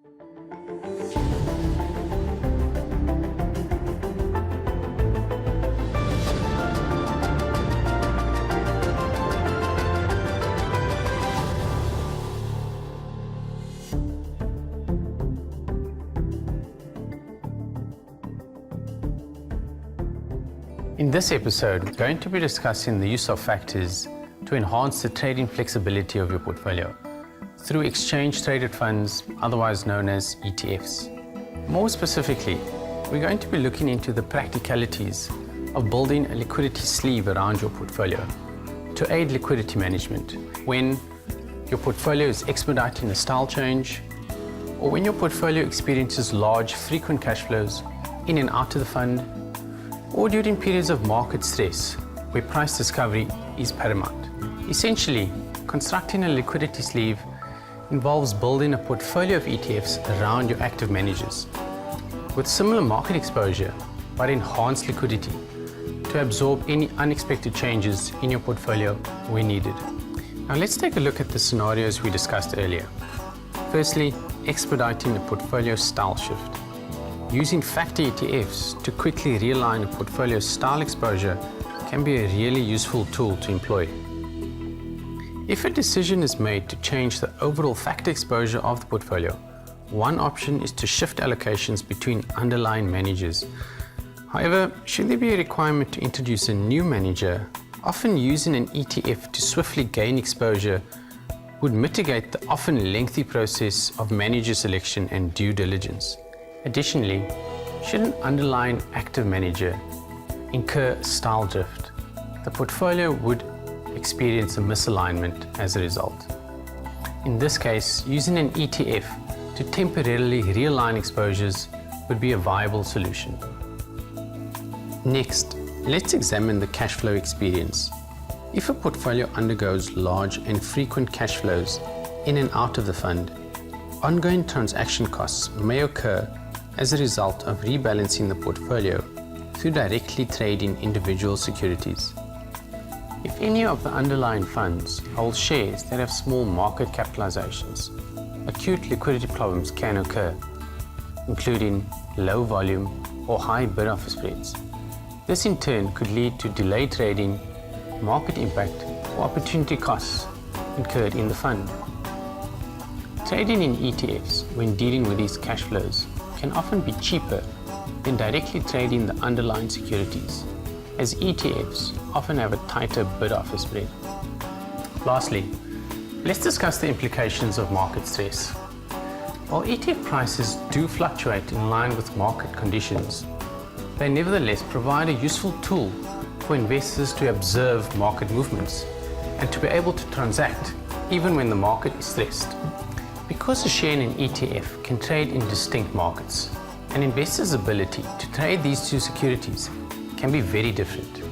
In this episode, we're going to be discussing the use of factors to enhance the trading flexibility of your portfolio through exchange-traded funds, otherwise known as ETFs. More specifically, we're going to be looking into the practicalities of building a liquidity sleeve around your portfolio to aid liquidity management when your portfolio is expediting a style change or when your portfolio experiences large, frequent cash flows in and out of the fund, or during periods of market stress where price discovery is paramount. Essentially, constructing a liquidity sleeve involves building a portfolio of ETFs around your active managers with similar market exposure but enhanced liquidity to absorb any unexpected changes in your portfolio when needed. Now let's take a look at the scenarios we discussed earlier. Firstly, expediting a portfolio style shift. Using factor ETFs to quickly realign a portfolio's style exposure can be a really useful tool to employ. If a decision is made to change the overall factor exposure of the portfolio, one option is to shift allocations between underlying managers. However, should there be a requirement to introduce a new manager, often using an ETF to swiftly gain exposure would mitigate the often lengthy process of manager selection and due diligence. Additionally, should an underlying active manager incur style drift, the portfolio would experience a misalignment as a result. In this case, using an ETF to temporarily realign exposures would be a viable solution. Next, let's examine the cash flow experience. If a portfolio undergoes large and frequent cash flows in and out of the fund, ongoing transaction costs may occur as a result of rebalancing the portfolio through directly trading individual securities. If any of the underlying funds hold shares that have small market capitalizations, acute liquidity problems can occur, including low volume or high bid-offer spreads. This in turn could lead to delayed trading, market impact, or opportunity costs incurred in the fund. Trading in ETFs when dealing with these cash flows can often be cheaper than directly trading the underlying securities, as ETFs often have a tighter bid-offer spread. Lastly, let's discuss the implications of market stress. While ETF prices do fluctuate in line with market conditions, they nevertheless provide a useful tool for investors to observe market movements and to be able to transact even when the market is stressed. Because a share in an ETF can trade in distinct markets, an investor's ability to trade these two securities can be very different.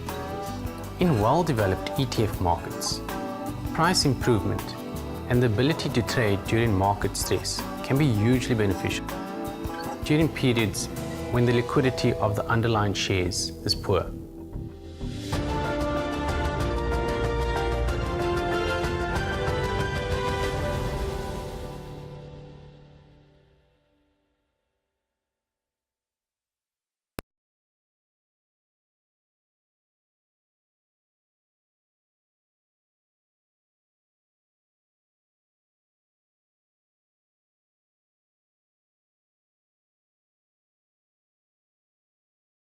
In well-developed ETF markets, price improvement and the ability to trade during market stress can be hugely beneficial. During periods when the liquidity of the underlying shares is poor.